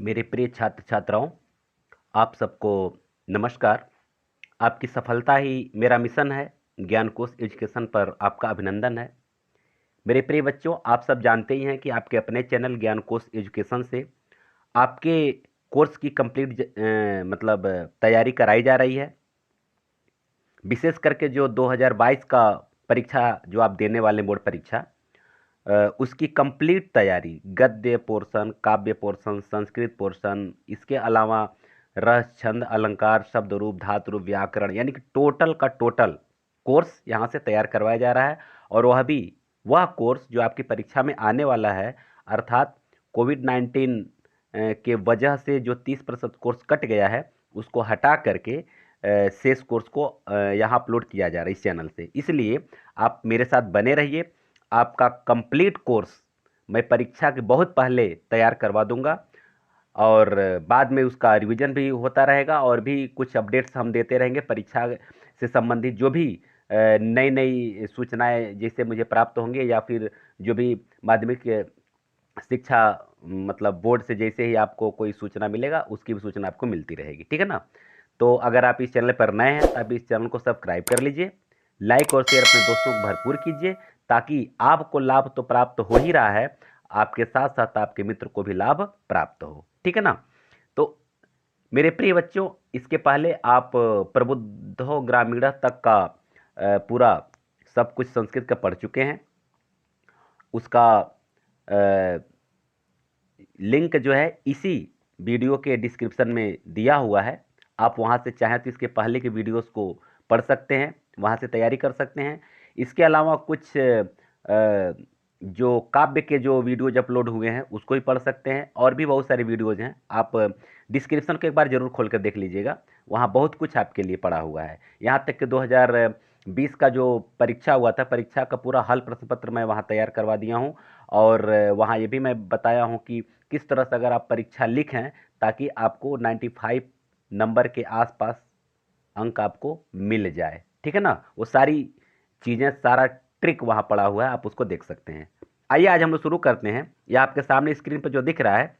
मेरे प्रिय छात्र छात्राओं, आप सबको नमस्कार। आपकी सफलता ही मेरा मिशन है। ज्ञान कोश एजुकेशन पर आपका अभिनंदन है। मेरे प्रिय बच्चों, आप सब जानते ही हैं कि आपके अपने चैनल ज्ञान कोश एजुकेशन से आपके कोर्स की कंप्लीट मतलब तैयारी कराई जा रही है। विशेष करके जो 2022 का परीक्षा जो आप देने वाले बोर्ड परीक्षा, उसकी कंप्लीट तैयारी, गद्य पोर्शन, काव्य पोर्शन, संस्कृत पोर्शन, इसके अलावा रस, छंद, अलंकार, शब्द रूप, धातु रूप, व्याकरण, यानी कि टोटल का टोटल कोर्स यहाँ से तैयार करवाया जा रहा है। और वह कोर्स जो आपकी परीक्षा में आने वाला है, अर्थात कोविड-19 के वजह से जो 30% कोर्स कट गया है, उसको हटा करके शेष कोर्स को यहाँ अपलोड किया जा रहा है इस चैनल से। इसलिए आप मेरे साथ बने रहिए। आपका कंप्लीट कोर्स मैं परीक्षा के बहुत पहले तैयार करवा दूंगा और बाद में उसका रिवीजन भी होता रहेगा और भी कुछ अपडेट्स हम देते रहेंगे परीक्षा से संबंधित। जो भी नई नई सूचनाएं जैसे मुझे प्राप्त होंगे या फिर जो भी माध्यमिक शिक्षा मतलब बोर्ड से जैसे ही आपको कोई सूचना मिलेगा, उसकी भी सूचना आपको मिलती रहेगी। ठीक है ना? तो अगर आप इस चैनल पर नए हैं तो आप इस चैनल को सब्सक्राइब कर लीजिए, लाइक और शेयर अपने दोस्तों को भरपूर कीजिए, ताकि आपको लाभ तो प्राप्त हो ही रहा है, आपके साथ साथ आपके मित्र को भी लाभ प्राप्त हो। ठीक है ना? तो मेरे प्रिय बच्चों, इसके पहले आप प्रबुद्धो ग्रामीण तक का पूरा सब कुछ संस्कृत का पढ़ चुके हैं। उसका लिंक जो है इसी वीडियो के डिस्क्रिप्शन में दिया हुआ है। आप वहां से चाहें तो इसके पहले के वीडियोस को पढ़ सकते हैं, वहां से तैयारी कर सकते हैं। इसके अलावा कुछ जो काव्य के जो वीडियोज अपलोड हुए हैं उसको भी पढ़ सकते हैं, और भी बहुत सारे वीडियोज हैं। आप डिस्क्रिप्शन को एक बार ज़रूर खोल कर देख लीजिएगा, वहाँ बहुत कुछ आपके लिए पड़ा हुआ है। यहाँ तक कि 2020 का जो परीक्षा हुआ था, परीक्षा का पूरा हल प्रश्न पत्र मैं वहाँ तैयार करवा दिया हूँ। और वहाँ ये भी मैं बताया हूँ कि किस तरह से अगर आप परीक्षा लिखें ताकि आपको 95 नंबर के आसपास अंक आपको मिल जाए। ठीक है ना? वो सारी चीज़ें, सारा ट्रिक वहाँ पड़ा हुआ है, आप उसको देख सकते हैं। आइए आज हम लोग शुरू करते हैं। यह आपके सामने स्क्रीन पर जो दिख रहा है,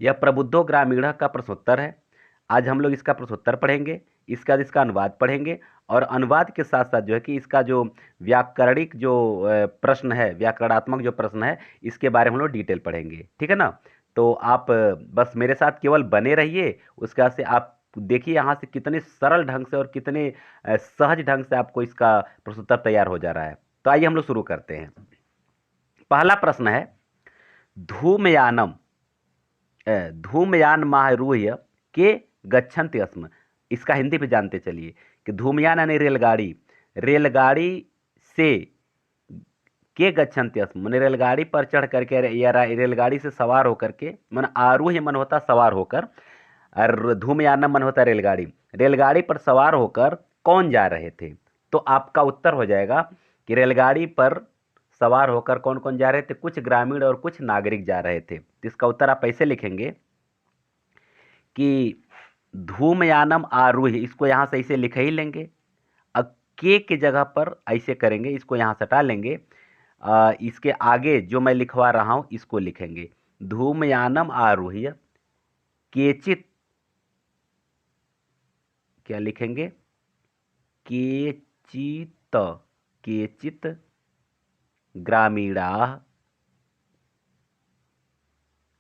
यह प्रबुद्धो ग्रामीण का प्रश्नोत्तर है। आज हम लोग इसका प्रश्नोत्तर पढ़ेंगे, इसका अनुवाद पढ़ेंगे, और अनुवाद के साथ साथ जो है कि इसका जो व्याकरणिक जो प्रश्न है, व्याकरणात्मक जो प्रश्न है, इसके बारे में हम लोग डिटेल पढ़ेंगे। ठीक है ना? तो आप बस मेरे साथ केवल बने रहिए। उसके बाद से आप देखिए यहाँ से कितने सरल ढंग से और कितने सहज ढंग से आपको इसका प्रश्नोत्तर तैयार हो जा रहा है। तो आइए हम लोग शुरू करते हैं। पहला प्रश्न है, धूमयानम धूमयानमारुह्य के गच्छन्ति स्म। इसका हिंदी भी जानते चलिए कि धूमयान यानी रेलगाड़ी, रेलगाड़ी से के गच्छन्ति स्म माने रेलगाड़ी पर चढ़ करके या रेलगाड़ी से सवार होकर के, मन आरूह्य मन होता सवार होकर, और धूमयानम मन होता रेलगाड़ी। रेलगाड़ी पर सवार होकर कौन जा रहे थे? तो आपका उत्तर हो जाएगा कि रेलगाड़ी पर सवार होकर कौन कौन जा रहे थे? कुछ ग्रामीण और कुछ नागरिक जा रहे थे। तो इसका उत्तर आप ऐसे लिखेंगे कि धूमयानम आरूह्य, इसको यहाँ से ऐसे लिख ही लेंगे। अब के जगह पर ऐसे करेंगे, इसको यहाँ से हटा लेंगे। इसके आगे जो मैं लिखवा रहा हूँ इसको लिखेंगे, धूमयानम आरूह्य केचित, क्या लिखेंगे? केचित, केचित ग्रामीणाः,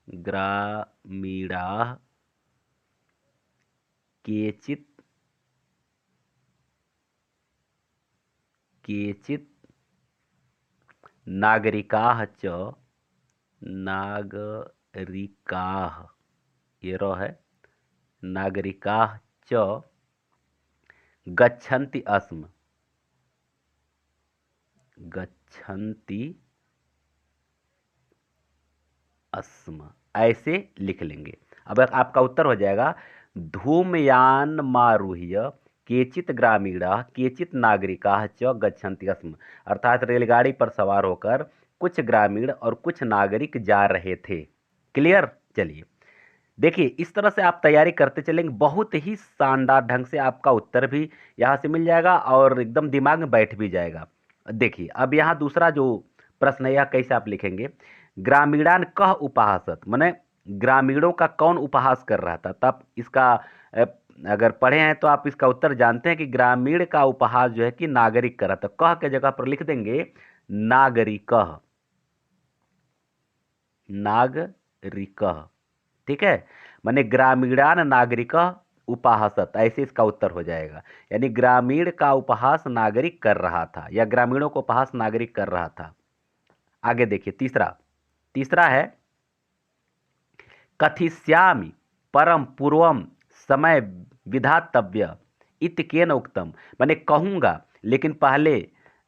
ग्रामीणाः केचित, केचित नागरिकाः च, नागरिकाः, ये रो है, नागरिकाः च गच्छन्ति अस्म, गच्छन्ति अस्म, ऐसे लिख लेंगे। अब आपका उत्तर हो जाएगा धूमयानमारुह्य केचित ग्रामीणाः केचित नागरिकाः च गच्छन्ति अस्म, अर्थात रेलगाड़ी पर सवार होकर कुछ ग्रामीण और कुछ नागरिक जा रहे थे। क्लियर? चलिए देखिए, इस तरह से आप तैयारी करते चलेंगे, बहुत ही शानदार ढंग से आपका उत्तर भी यहाँ से मिल जाएगा और एकदम दिमाग में बैठ भी जाएगा। देखिए अब यहाँ दूसरा जो प्रश्न है, यह कैसे आप लिखेंगे? ग्रामीणान कह उपासत, माने ग्रामीणों का कौन उपहास कर रहा था? तब इसका अ, अगर पढ़े हैं तो आप इसका उत्तर जानते हैं कि ग्रामीण का उपहास जो है कि नागरिक कर रहा था। कह के जगह पर लिख देंगे नागरिकः, नागरिकः। ठीक है, माने ग्रामीणान नागरिकः उपहासत, ऐसे इसका उत्तर हो जाएगा। यानी ग्रामीण का उपहास नागरिक कर रहा था, या ग्रामीणों को उपहास नागरिक कर रहा था। आगे देखिए तीसरा, तीसरा है कथिष्यामि परम पूर्वम समय विधातव्य इति केन उक्तम। मैंने कहूंगा लेकिन पहले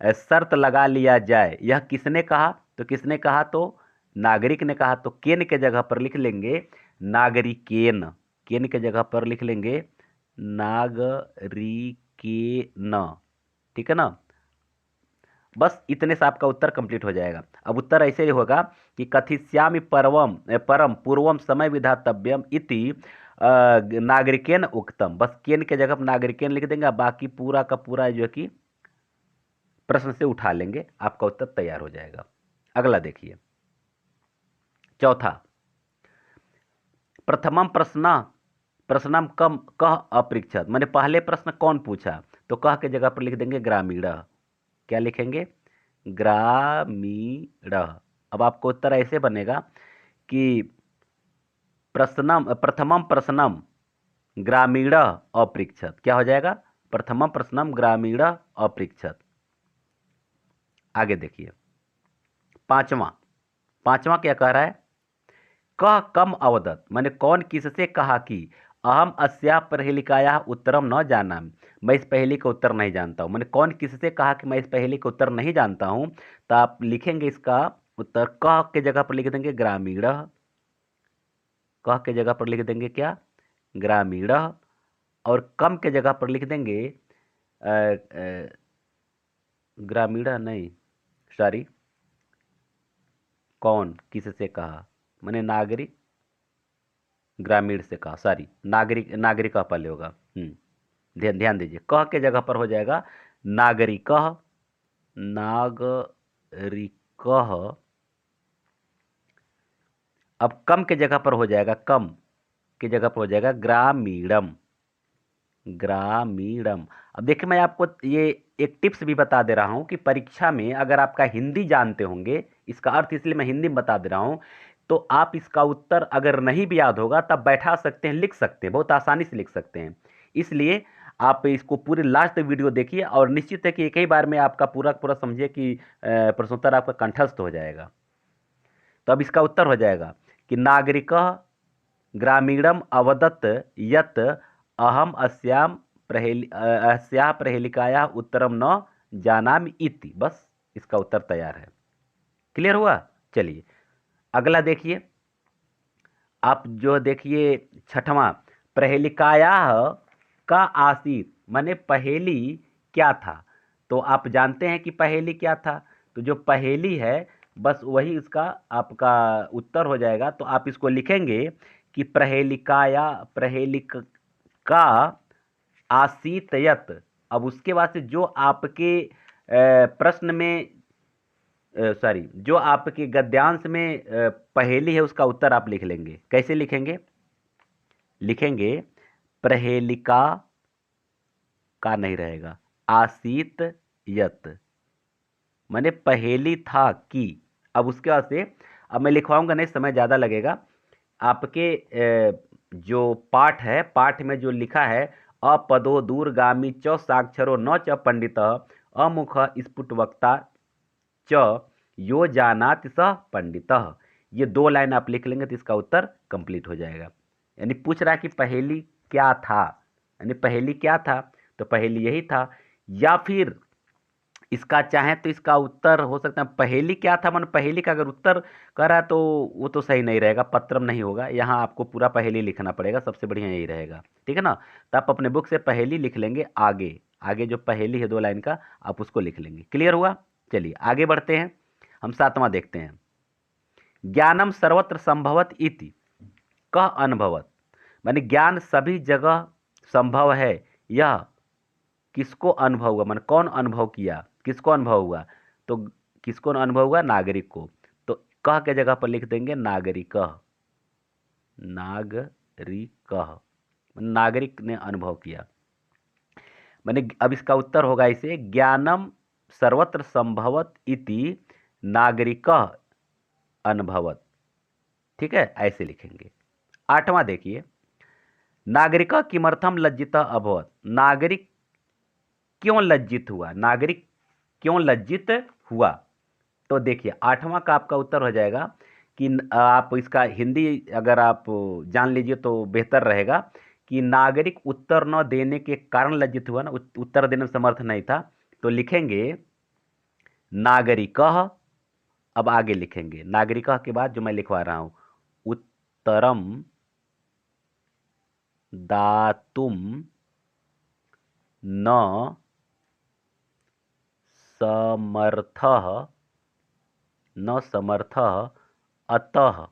शर्त लगा लिया जाए। यह किसने कहा? तो किसने कहा? तो नागरिक ने कहा। तो केन के जगह पर लिख लेंगे नागरिकेन, केन के जगह पर लिख लेंगे नागरिकेन। ठीक है ना, बस इतने से आपका उत्तर कंप्लीट हो जाएगा। अब उत्तर ऐसे ही होगा कि कथिष्यामि परम पूर्वम समय विधातव्यम इति नागरिकेन उक्तम। बस केन के जगह पर नागरिकेन लिख देंगे, बाकी पूरा का पूरा जो है कि प्रश्न से उठा लेंगे, आपका उत्तर तैयार हो जाएगा। अगला देखिए चौथा, प्रथमम प्रश्नम कम कह अपृच्छत। मैंने पहले प्रश्न कौन पूछा? तो कह के जगह पर लिख देंगे ग्रामीण। क्या लिखेंगे? ग्रामीण। अब आपको उत्तर ऐसे बनेगा कि प्रथमम प्रश्नम ग्रामीण अपृच्छत। क्या हो जाएगा? प्रथमम प्रश्नम ग्रामीण अपृच्छत। आगे देखिए पांचवा, पांचवा क्या कह रहा है? कह कम अवदत, मैंने कौन किससे कहा कि अहम अस्या प्रहेलिकाया उत्तरम न जाना, मैं इस पहेली का उत्तर नहीं जानता हूं। मैंने कौन किससे कहा कि मैं इस पहेली का उत्तर नहीं जानता हूं? तो आप लिखेंगे इसका उत्तर, कह के जगह पर लिख देंगे ग्रामीण। कह के जगह पर लिख देंगे क्या? ग्रामीण। और कम के जगह पर लिख देंगे ग्रामीण नहीं, सॉरी, कौन किससे कहा, मैंने नागरिक ग्रामीण से कहा, सॉरी, नागरिक पहले होगा। ध्यान ध्यान दीजिए, कह के जगह पर हो जाएगा नागरिक, नागरिक। अब कम के जगह पर हो जाएगा, कम की जगह पर हो जाएगा ग्रामीणम, ग्रामीणम। अब देखिए मैं आपको ये एक टिप्स भी बता दे रहा हूं कि परीक्षा में अगर आपका हिंदी जानते होंगे, इसका अर्थ इसलिए मैं हिंदी में बता दे रहा हूं, तो आप इसका उत्तर अगर नहीं भी याद होगा तब बैठा सकते हैं, लिख सकते हैं, बहुत आसानी से लिख सकते हैं। इसलिए आप इसको पूरे लास्ट वीडियो देखिए और निश्चित है कि एक ही बार में आपका पूरा पूरा समझिए कि प्रश्नोत्तर आपका कंठस्थ हो जाएगा। तो अब इसका उत्तर हो जाएगा कि नागरिक ग्रामीणम अवदत् यत् अहम अस्याः प्रहेलिकायाः उत्तरम न जानामि इति। बस इसका उत्तर तैयार है। क्लियर हुआ? चलिए अगला देखिए, आप जो देखिए छठवां, प्रहेलिकायाः का आसीत, माने पहेली क्या था? तो आप जानते हैं कि पहेली क्या था, तो जो पहेली है बस वही इसका आपका उत्तर हो जाएगा। तो आप इसको लिखेंगे कि प्रहेलिका आसीत यत। अब उसके बाद से जो आपके प्रश्न में सॉरी, जो आपके गद्यांश में पहेली है उसका उत्तर आप लिख लेंगे। कैसे लिखेंगे? लिखेंगे प्रहेलिका का नहीं रहेगा, आसीत यत, माने पहेली था कि। अब उसके बाद से अब मैं लिखवाऊंगा नहीं, समय ज़्यादा लगेगा। आपके जो पाठ है, पाठ में जो लिखा है अपदो दूरगामी च साक्षरो न च पंडित अमुख स्फुटवक्ता च यो जानाति सह पंडितः, ये दो लाइन आप लिख लेंगे तो इसका उत्तर कंप्लीट हो जाएगा। यानी पूछ रहा है कि पहेली क्या था, यानी पहेली क्या था, तो पहेली यही था। या फिर इसका चाहे तो इसका उत्तर हो सकता है पहेली क्या था, मन पहेली का अगर उत्तर कर रहा है तो वो तो सही नहीं रहेगा, पत्रम नहीं होगा, यहाँ आपको पूरा पहेली लिखना पड़ेगा, सबसे बढ़िया यही रहेगा। ठीक है ना, तो आप अपने बुक से पहेली लिख लेंगे, आगे आगे जो पहेली है 2 लाइन का आप उसको लिख लेंगे। क्लियर हुआ? चलिए आगे बढ़ते हैं, हम 7वां देखते हैं। ज्ञानम सर्वत्र संभवत इति कह अनुभवत, माने ज्ञान सभी जगह संभव है, यह किसको अनुभव हुआ, माने कौन अनुभव किया, किसको अनुभव हुआ? तो किसको अनुभव हुआ? नागरिक को। तो कह के जगह पर लिख देंगे नागरिक। नागरिकः, नागरिक ने अनुभव किया। मैंने अब इसका उत्तर होगा इसे ज्ञानम सर्वत्र संभवत इति नागरिकः अनुभवत। ठीक है, ऐसे लिखेंगे। 8वां देखिए, नागरिकः किमर्थम लज्जितः अभवत। नागरिक क्यों लज्जित हुआ, नागरिक क्यों लज्जित हुआ। तो देखिए 8वां का आपका उत्तर हो जाएगा कि आप इसका हिंदी अगर आप जान लीजिए तो बेहतर रहेगा कि नागरिक उत्तर न देने के कारण लज्जित हुआ ना, उत्तर देने में समर्थ नहीं था। तो लिखेंगे नागरिकः, अब आगे लिखेंगे नागरिकः के बाद जो मैं लिखवा रहा हूं, उत्तरम दातुम न समर्थः, न समर्थः अतः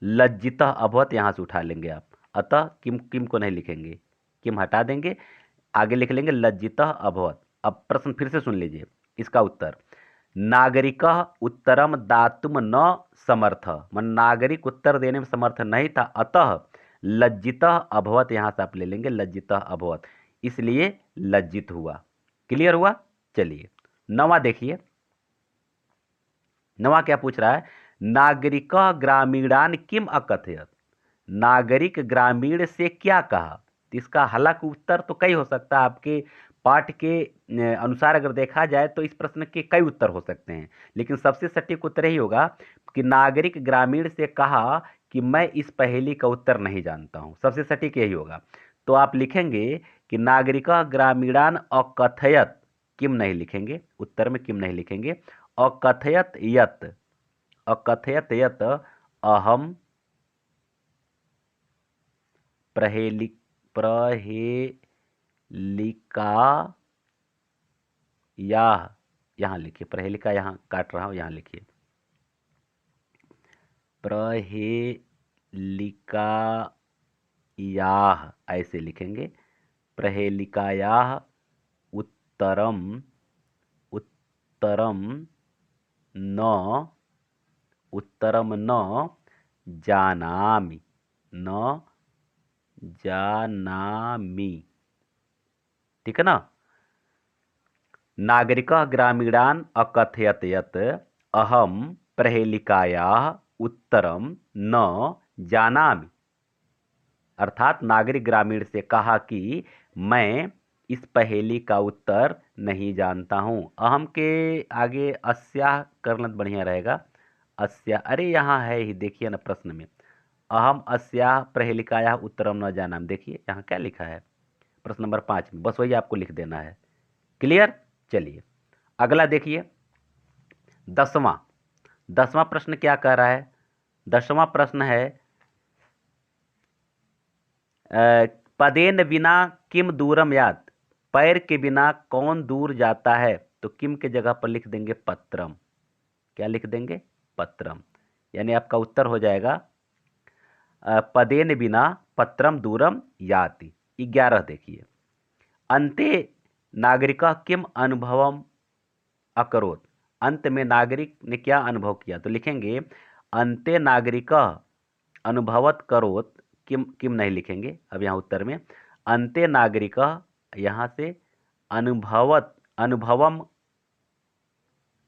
लज्जितः अभवत। यहां से उठा लेंगे आप, अतः किम, किम को नहीं लिखेंगे, किम हटा देंगे, आगे लिख लेंगे लज्जितः अभवत। अब प्रश्न फिर से सुन लीजिए, इसका उत्तर नागरिकः उत्तरम दातुम न समर्थ, मन नागरिक उत्तर देने में समर्थ नहीं था, अतः लज्जितः अभवत। यहां से आप ले लेंगे लज्जितः अभवत, इसलिए लज्जित हुआ। क्लियर हुआ। चलिए 9वां देखिए, 9वां क्या पूछ रहा है, नागरिकः ग्रामीणान किम अकथयत। नागरिक ग्रामीण से क्या कहा। तो इसका हालांकि उत्तर तो कई हो सकता है, आपके पाठ के अनुसार अगर देखा जाए तो इस प्रश्न के कई उत्तर हो सकते हैं, लेकिन सबसे सटीक उत्तर यही होगा कि नागरिक ग्रामीण से कहा कि मैं इस पहेली का उत्तर नहीं जानता हूं। सबसे सटीक यही होगा। तो आप लिखेंगे कि नागरिकः ग्रामीणान अकथयत, किम नहीं लिखेंगे, उत्तर में किम नहीं लिखेंगे, अकथयत यत, अकथयत यत अहम प्रहेलिका या, यहां लिखिए प्रहेलिका, यहां काट रहा हूं, यहां लिखिए प्रहेलिकायाः, ऐसे लिखेंगे प्रहेलिकायाः उत्तरम, उत्तरम न, उत्तरम न जानामि, न जानामि। ठीक है ना। नागरिकः ग्रामीणान अकथयत यत अहम प्रहेलिकायाः उत्तरम न जानामि। अर्थात नागरिक ग्रामीण से कहा कि मैं इस पहेली का उत्तर नहीं जानता हूं। अहम के आगे अस्याह करना बढ़िया रहेगा, अस्याह, अरे यहाँ है ही, देखिए ना प्रश्न में, अहम अस्याह प्रहेलिकायाः उत्तरम न जानामि। देखिए यहाँ क्या लिखा है प्रश्न नंबर 5 में, बस वही आपको लिख देना है। क्लियर। चलिए अगला देखिए 10वां, 10वां प्रश्न क्या कह रहा है। 10वां प्रश्न है पदेन बिना किम दूरम यात। पैर के बिना कौन दूर जाता है। तो किम के जगह पर लिख देंगे पत्रम। क्या लिख देंगे, पत्रम। यानी आपका उत्तर हो जाएगा पदेन बिना पत्रम दूरम याति। 11 देखिए, अंते नागरिका किम अनुभवम अकरोत। अंत में नागरिक ने क्या अनुभव किया। तो लिखेंगे अंते नागरिका अनुभवत करोत, किम, किम नहीं लिखेंगे अब यहाँ उत्तर में, अंते नागरिका, यहाँ से अनुभवत, अनुभवम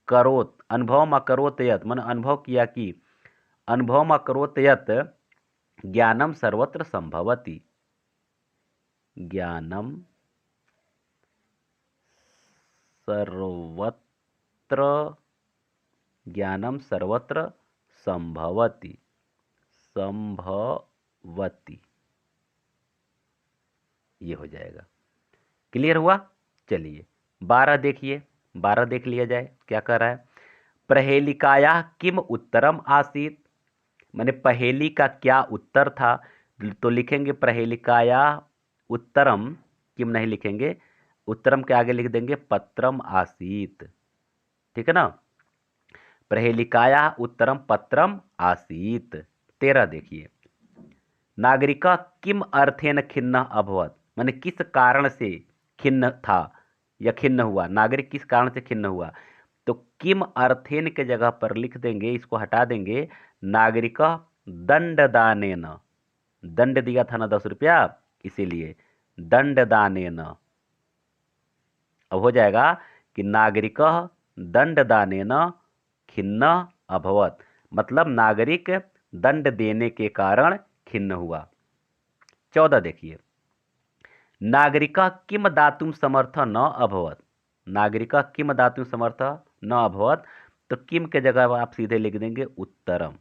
करोत, अनुभवम अकरोत यत, मन अनुभव किया कि, अनुभवम अकरोत यत ज्ञानम सर्वत्र संभवति। ज्ञानम सर्वत्र, ज्ञानम सर्वत्र संभवति, संभवति, ये हो जाएगा। क्लियर हुआ। चलिए 12 देखिए, 12 देख लिया जाए क्या कह रहा है। प्रहेलिकाया किम उत्तरम आसीत, माने पहेली का क्या उत्तर था। तो लिखेंगे प्रहेलिकाया उत्तरम, किम नहीं लिखेंगे, उत्तरम के आगे लिख देंगे पत्रम आसीत। ठीक है ना। प्रहेलिकाया उत्तरम पत्रम आसीत। 13 देखिए, नागरिका किम अर्थेन खिन्न अभवत, माने किस कारण से खिन्न था या खिन्न हुआ, नागरिक किस कारण से खिन्न हुआ। तो किम अर्थेन के जगह पर लिख देंगे, इसको हटा देंगे, नागरिका दंडदानेन, दंड दिया था ना 10 रुपया, इसीलिए दंडदानेन। अब हो जाएगा कि नागरिकः दंडदानेन खिन्नः अभवत्, मतलब नागरिक दंड देने के कारण खिन्न हुआ। 14 देखिए, नागरिकः किम दातुं समर्थः न अभवत्, नागरिकः किम दातुं समर्थः न अभवत्, तो किम के जगह आप सीधे लिख देंगे उत्तरम।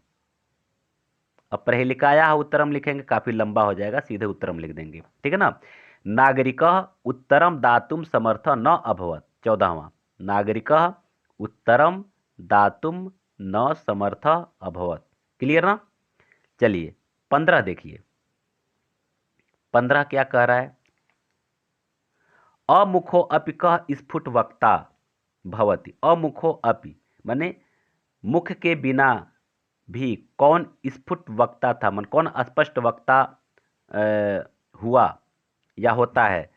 अब प्रहेलिकायाः उत्तरम लिखेंगे, काफी लंबा हो जाएगा, सीधे उत्तरम लिख देंगे, ठीक है ना। नागरिकः उत्तरम दातुं समर्थः न अभवत्, 14वां, नागरिकः उत्तरम दातुं न समर्थः अभवत्। क्लियर ना। चलिए 15 देखिए, 15 क्या कह रहा है, अमुखो अपि कः स्फुट वक्ता भवति, अमुखो अपि माने मुख के बिना भी कौन स्फुट वक्ता था, मन कौन स्पष्ट वक्ता हुआ या होता है,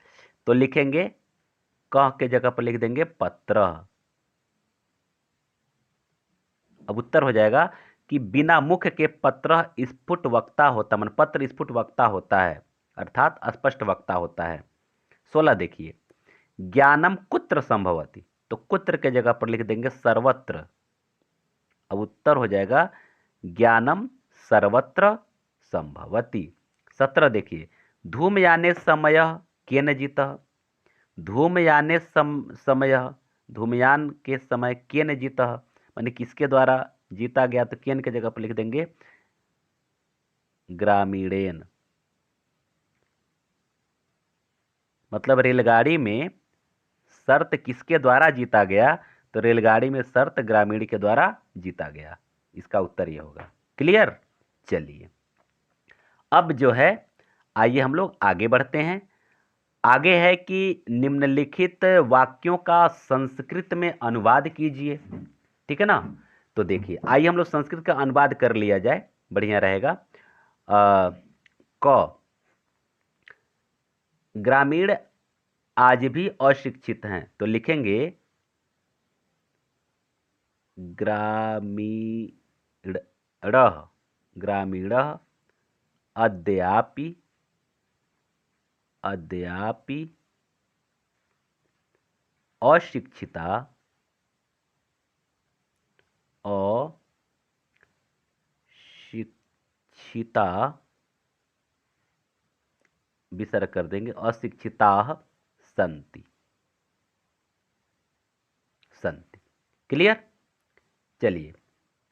तो लिखेंगे कह के जगह पर लिख देंगे पत्र। अब उत्तर हो जाएगा कि बिना मुख के पत्र स्फुट वक्ता होता, मन पत्र स्फुट वक्ता होता है, अर्थात स्पष्ट वक्ता होता है। 16 देखिए, ज्ञानम कुत्र संभवति, तो कुत्र के जगह पर लिख देंगे सर्वत्र। अब उत्तर हो जाएगा ज्ञानम सर्वत्र संभवति। 17 देखिए, धूमयाने समय केन जीतः, धूमयाने समय, धूमयान के समय केन जीतः माने किसके द्वारा जीता गया, तो केन के जगह पर लिख देंगे ग्रामीणेन, मतलब रेलगाड़ी में शर्त किसके द्वारा जीता गया, तो रेलगाड़ी में शर्त ग्रामीण के द्वारा जीता गया, इसका उत्तर यह होगा। क्लियर। चलिए अब जो है आइए हम लोग आगे बढ़ते हैं। आगे है कि निम्नलिखित वाक्यों का संस्कृत में अनुवाद कीजिए, ठीक है ना। तो देखिए आइए हम लोग संस्कृत का अनुवाद कर लिया जाए, बढ़िया रहेगा। क, ग्रामीण आज भी अशिक्षित हैं, तो लिखेंगे ग्रामीण, ग्रामीणः अद्यापि, अद्यापि अशिक्षिता, अशिक्षिता, विसर्ग कर देंगे, अशिक्षिताः सन्ति, सन्ति। क्लियर। चलिए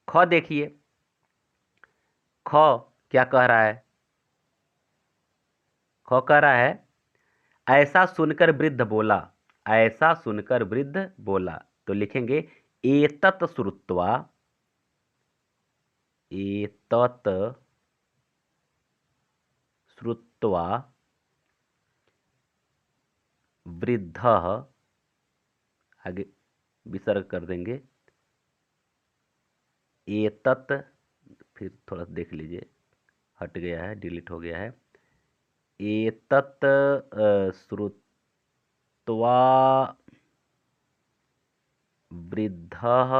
ख देखिए, ख क्या कह रहा है, ख कह रहा है ऐसा सुनकर वृद्ध बोला, ऐसा सुनकर वृद्ध बोला, तो लिखेंगे एतत् श्रुत्वा, एतत् श्रुत्वा वृद्धः, आगे विसर्ग कर देंगे, एतत्, फिर थोड़ा देख लीजिए हट गया है, डिलीट हो गया है, एतत् श्रुत्वा वृद्धः,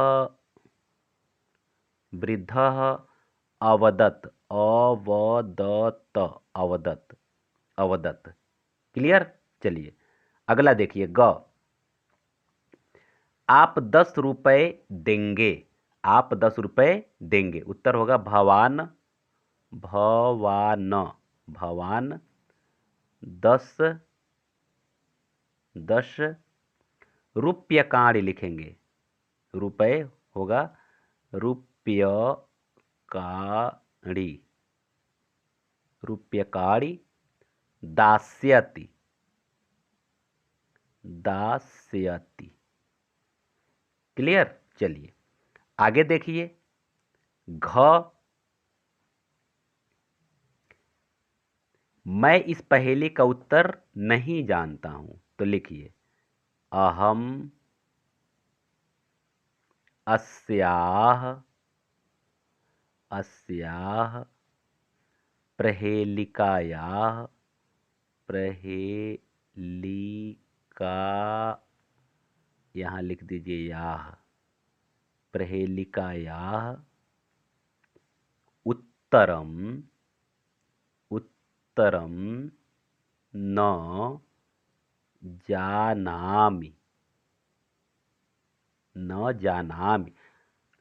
वृद्धः अवदत्, अवदत्, अवदत्, अवदत्। क्लियर। चलिए अगला देखिए, ग, आप 10 रुपए देंगे, आप 10 रुपए देंगे, उत्तर होगा भवान, भवान, भवान 10, 10 रुपयकाणि लिखेंगे, रुपए होगा रुपयकाणि, रुपयकाणि दास्यति, दास्यति। क्लियर। चलिए आगे देखिए, घ, मैं इस पहेली का उत्तर नहीं जानता हूं, तो लिखिए अहम अस्याह, अस्याह प्रहेलिकायाः, प्रहेलिका, यहाँ लिख दीजिए याह, प्रहेलिकायाः उत्तरम उत्तरम न जानामि न जानामि।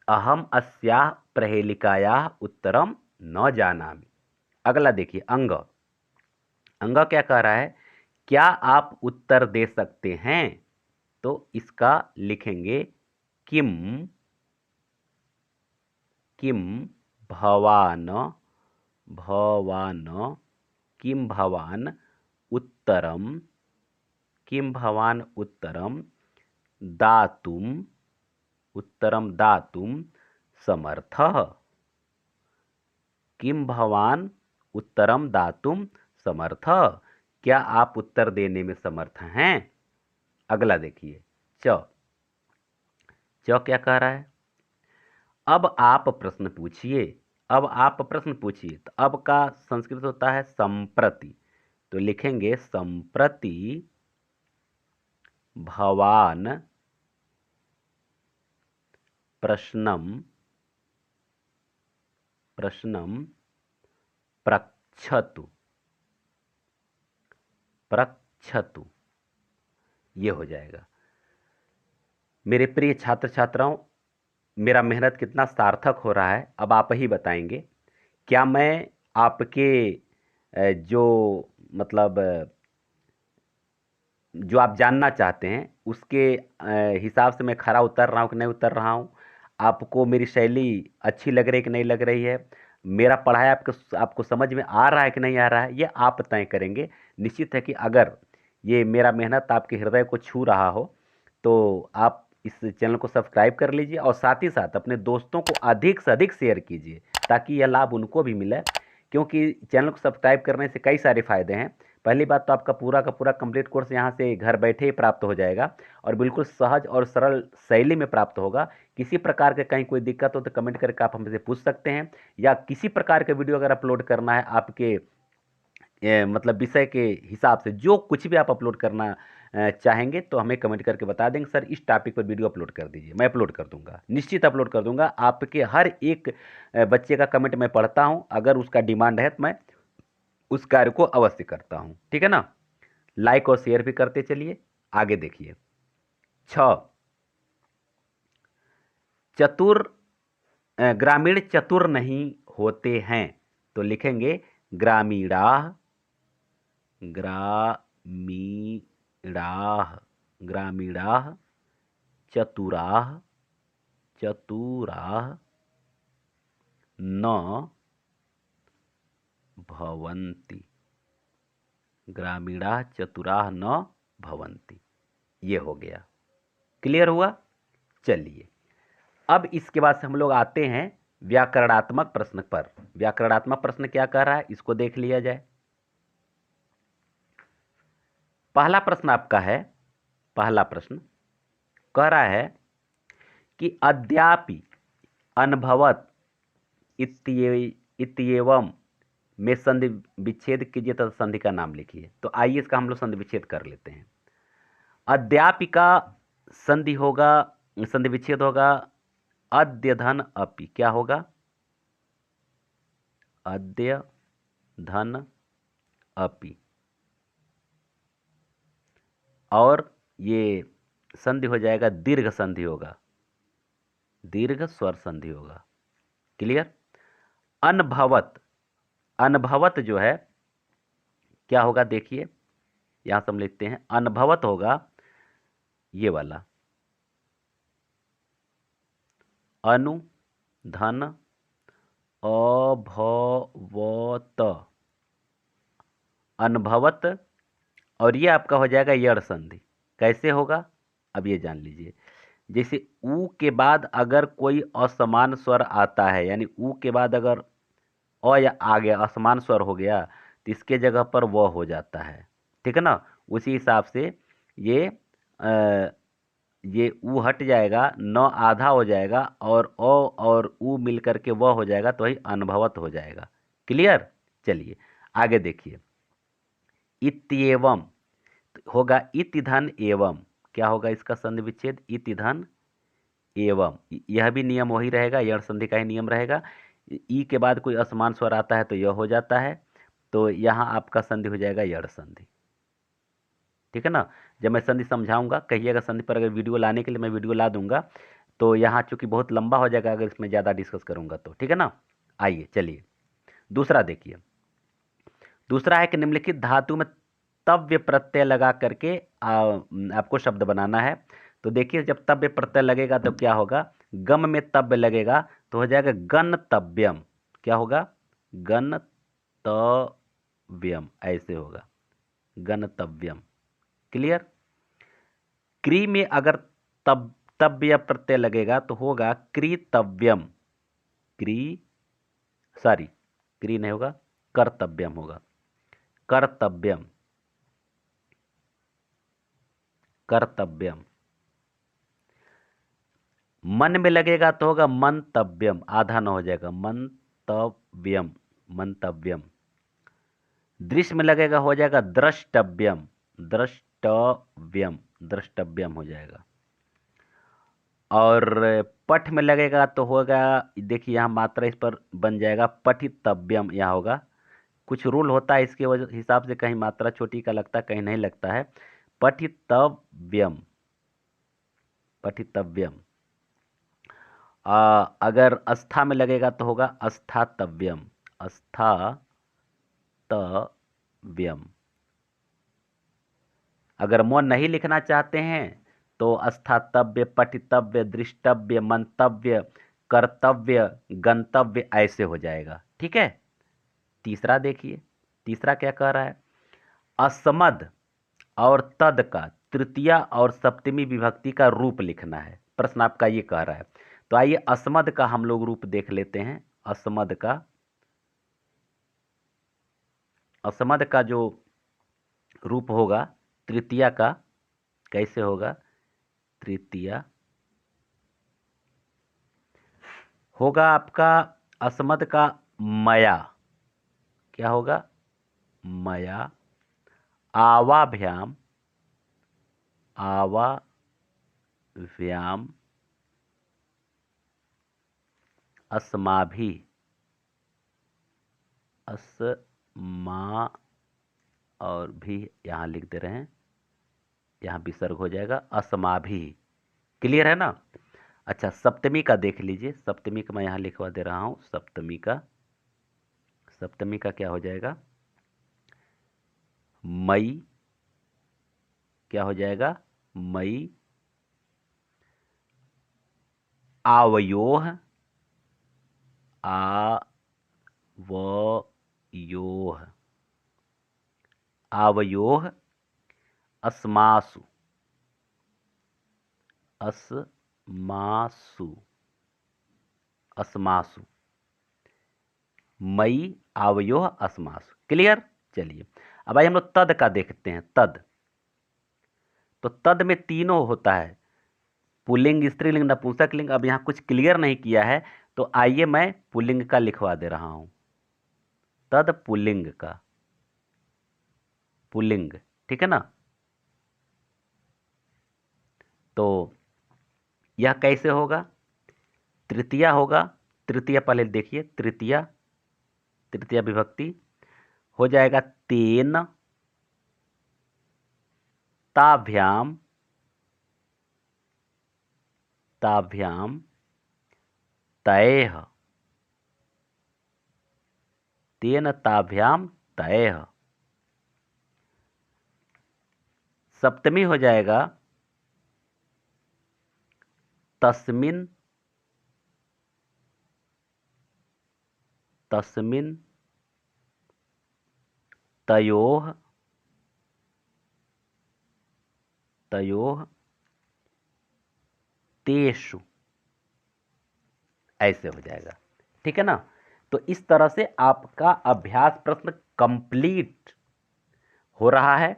अहम अस्याः प्रहेलिकायाः उत्तरम न जानामि। अगला देखिए, अंग। अंग क्या कह रहा है? क्या आप उत्तर दे सकते हैं? तो इसका लिखेंगे किम किम भवान भवान किम भवान उत्तरम किम भवान उत्तरम दातुम उत्तरम दातुम समर्थः। किम भवान उत्तरम दातुम समर्थः। क्या आप उत्तर देने में समर्थ हैं? अगला देखिए, च। च क्या कह रहा है? अब आप प्रश्न पूछिए। अब आप प्रश्न पूछिए। तो अब का संस्कृत होता है संप्रति। तो लिखेंगे संप्रति भवान प्रश्नम प्रश्नम पृच्छतु पृच्छतु। ये हो जाएगा। मेरे प्रिय छात्र छात्राओं, मेरा मेहनत कितना सार्थक हो रहा है अब आप ही बताएंगे। क्या मैं आपके जो मतलब जो आप जानना चाहते हैं उसके हिसाब से मैं खरा उतर रहा हूँ कि नहीं उतर रहा हूँ? आपको मेरी शैली अच्छी लग रही है कि नहीं लग रही है? मेरा पढ़ाई आपको आपको समझ में आ रहा है कि नहीं आ रहा है? ये आप तय करेंगे। निश्चित है कि अगर ये मेरा मेहनत आपके हृदय को छू रहा हो तो आप इस चैनल को सब्सक्राइब कर लीजिए और साथ ही साथ अपने दोस्तों को अधिक से अधिक शेयर कीजिए ताकि यह लाभ उनको भी मिले। क्योंकि चैनल को सब्सक्राइब करने से कई सारे फ़ायदे हैं। पहली बात तो आपका पूरा का पूरा कंप्लीट कोर्स यहाँ से घर बैठे ही प्राप्त हो जाएगा और बिल्कुल सहज और सरल शैली में प्राप्त होगा। किसी प्रकार के कहीं कोई दिक्कत हो तो कमेंट करके आप हमसे पूछ सकते हैं, या किसी प्रकार का वीडियो अगर अपलोड करना है आपके मतलब विषय के हिसाब से, जो कुछ भी आप अपलोड करना चाहेंगे तो हमें कमेंट करके बता देंगे, सर इस टॉपिक पर वीडियो अपलोड कर दीजिए। मैं अपलोड कर दूंगा, निश्चित अपलोड कर दूंगा। आपके हर एक बच्चे का कमेंट मैं पढ़ता हूं, अगर उसका डिमांड है तो मैं उस कार्य को अवश्य करता हूं। ठीक है ना? लाइक और शेयर भी करते चलिए। आगे देखिए, 6 चतुर ग्रामीण चतुर नहीं होते हैं। तो लिखेंगे ग्रामीणा ग्रामीणाः ग्रामीणाः चतुराः चतुराः न भवन्ति ग्रामीणाः चतुराः न भवन्ति। ये हो गया। क्लियर हुआ? चलिए, अब इसके बाद से हम लोग आते हैं व्याकरणात्मक प्रश्न पर। व्याकरणात्मक प्रश्न क्या कह रहा है इसको देख लिया जाए। पहला प्रश्न आपका है, पहला प्रश्न कह रहा है कि अद्यापि अनुभवत इत्येवम में संधि विच्छेद कीजिए तथा संधि का नाम लिखिए। तो आइए इसका हम लोग संधि विच्छेद कर लेते हैं। अद्यापि का संधि होगा, संधि विच्छेद होगा अद्य धन अपि। क्या होगा? अद्य धन अपि। और ये संधि हो जाएगा दीर्घ संधि होगा, दीर्घ स्वर संधि होगा। क्लियर? अनभवत, अनभवत जो है क्या होगा देखिए, यहां से हम लिखते हैं अनभवत होगा ये वाला अनु धन अभवत, अनभवत। और ये आपका हो जाएगा यड़ संधि। कैसे होगा अब ये जान लीजिए। जैसे ऊ के बाद अगर कोई असमान स्वर आता है, यानी ऊ के बाद अगर अ या आ गया, असमान स्वर हो गया, तो इसके जगह पर व हो जाता है। ठीक है ना? उसी हिसाब से ये ये ऊ हट जाएगा, न आधा हो जाएगा और अ और ऊ मिल करके व हो जाएगा, तो वही अनुभवत हो जाएगा। क्लियर? चलिए आगे देखिए, इत्येवम होगा इति धन एवं। क्या होगा इसका संधि विच्छेद? इति धन एवं। यह भी नियम वही रहेगा, यण संधि का ही नियम रहेगा। ई के बाद कोई असमान स्वर आता है तो यह हो जाता है, तो यहाँ आपका संधि हो जाएगा यड़ संधि। ठीक है ना। जब मैं संधि समझाऊंगा कहिएगा संधि पर, अगर वीडियो लाने के लिए मैं वीडियो ला दूंगा, तो यहाँ चूंकि बहुत लंबा हो जाएगा अगर इसमें ज़्यादा डिस्कस करूंगा तो। ठीक है ना। आइए चलिए दूसरा देखिए। दूसरा है कि निम्नलिखित धातु में तव्य प्रत्यय लगा करके आपको शब्द बनाना है। तो देखिए जब तव्य प्रत्यय लगेगा तो क्या होगा, गम में तव्य लगेगा तो हो जाएगा गणतव्यम। क्या होगा, गणतव्यम, ऐसे होगा गणतव्यम। क्लियर। क्री में अगर तब तव्य प्रत्यय लगेगा तो होगा कृतव्यम। क्री सॉरी क्री नहीं होगा, कर्तव्यम होगा, कर्तव्यम, कर्तव्यम। मन में लगेगा तो होगा मंतव्यम, आधा न हो जाएगा, मंतव्यम, मंतव्यम। दृश्य में लगेगा हो जाएगा द्रष्टव्यम, द्रष्टव्यम, द्रष्टव्यम हो जाएगा। और पठ में लगेगा तो होगा, देखिए यहाँ मात्रा इस पर बन जाएगा पठितव्यम, यहाँ होगा। कुछ रूल होता है इसके वजह हिसाब से, कहीं मात्रा छोटी का लगता है कहीं नहीं लगता है। पठितव्यम, पठितव्यम। अगर अस्था में लगेगा तो होगा अस्थातव्यम, अस्थातव्यम। अगर मौन नहीं लिखना चाहते हैं तो अस्थातव्य, पठितव्य, दृष्टव्य, मंतव्य, कर्तव्य, गंतव्य ऐसे हो जाएगा। ठीक है। तीसरा देखिए, तीसरा क्या कह रहा है, असमद और तद का तृतीया और सप्तमी विभक्ति का रूप लिखना है। प्रश्न आपका ये कह रहा है। तो आइए असमद का हम लोग रूप देख लेते हैं। असमद का, असमद का जो रूप होगा तृतीया का, कैसे होगा, तृतीया होगा आपका असमद का मया। क्या होगा, मया, आवाभ्याम, आवाभ्याम, अस्माभि, अस्मा और भी यहाँ लिख दे रहे हैं, यहाँ विसर्ग हो जाएगा, अस्माभि। क्लियर है ना। अच्छा सप्तमी का देख लीजिए, सप्तमी का मैं यहाँ लिखवा दे रहा हूँ। सप्तमी का, सप्तमी का क्या हो जाएगा, मई, क्या हो जाएगा, मई, आवयोह, आवयोह, आवयोह, अस्मासु, अस्मासु, अस्मासु, मई, आवयोह, अस्मासु। क्लियर। चलिए अब आइए हम लोग तद का देखते हैं। तद, तो तद में तीनों होता है, पुल्लिंग, स्त्रीलिंग, नपुंसकलिंग। अब यहाँ कुछ क्लियर नहीं किया है तो आइए मैं पुल्लिंग का लिखवा दे रहा हूं। तद पुल्लिंग का, पुल्लिंग। ठीक है ना। तो यह कैसे होगा, तृतीया होगा। तृतीया पहले देखिए, तृतीया, तृतीया विभक्ति हो जाएगा तेन, ताभ्याम, ताभ्याम, तैः, तेन ताभ्याम तैः। सप्तमी हो जाएगा तस्मिन, तस्मिन, तयोः, तयोः, तेषु, ऐसे हो जाएगा। ठीक है ना। तो इस तरह से आपका अभ्यास प्रश्न कंप्लीट हो रहा है।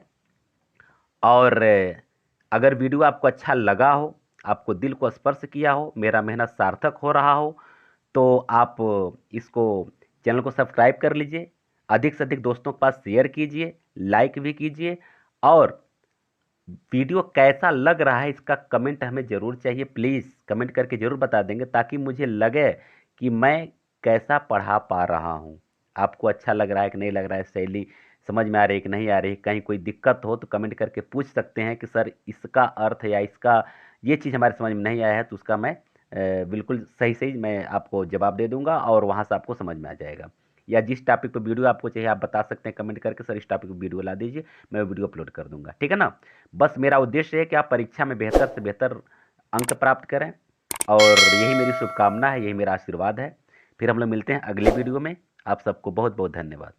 और अगर वीडियो आपको अच्छा लगा हो, आपको दिल को स्पर्श किया हो, मेरा मेहनत सार्थक हो रहा हो, तो आप इसको, चैनल को सब्सक्राइब कर लीजिए, अधिक से अधिक दोस्तों के पास शेयर कीजिए, लाइक भी कीजिए, और वीडियो कैसा लग रहा है इसका कमेंट हमें ज़रूर चाहिए। प्लीज़ कमेंट करके ज़रूर बता देंगे ताकि मुझे लगे कि मैं कैसा पढ़ा पा रहा हूँ। आपको अच्छा लग रहा है कि नहीं लग रहा है, शैली समझ में आ रही है कि नहीं आ रही, कहीं कोई दिक्कत हो तो कमेंट करके पूछ सकते हैं कि सर इसका अर्थ या इसका ये चीज़ हमारे समझ में नहीं आया है, तो उसका मैं बिल्कुल सही मैं आपको जवाब दे दूंगा और वहाँ से आपको समझ में आ जाएगा। या जिस टॉपिक पे वीडियो आपको चाहिए आप बता सकते हैं कमेंट करके, सर इस टॉपिक पे वीडियो ला दीजिए, मैं वो वीडियो अपलोड कर दूंगा। ठीक है ना। बस मेरा उद्देश्य है कि आप परीक्षा में बेहतर से बेहतर अंक प्राप्त करें और यही मेरी शुभकामना है, यही मेरा आशीर्वाद है। फिर हम लोग मिलते हैं अगले वीडियो में। आप सबको बहुत बहुत धन्यवाद।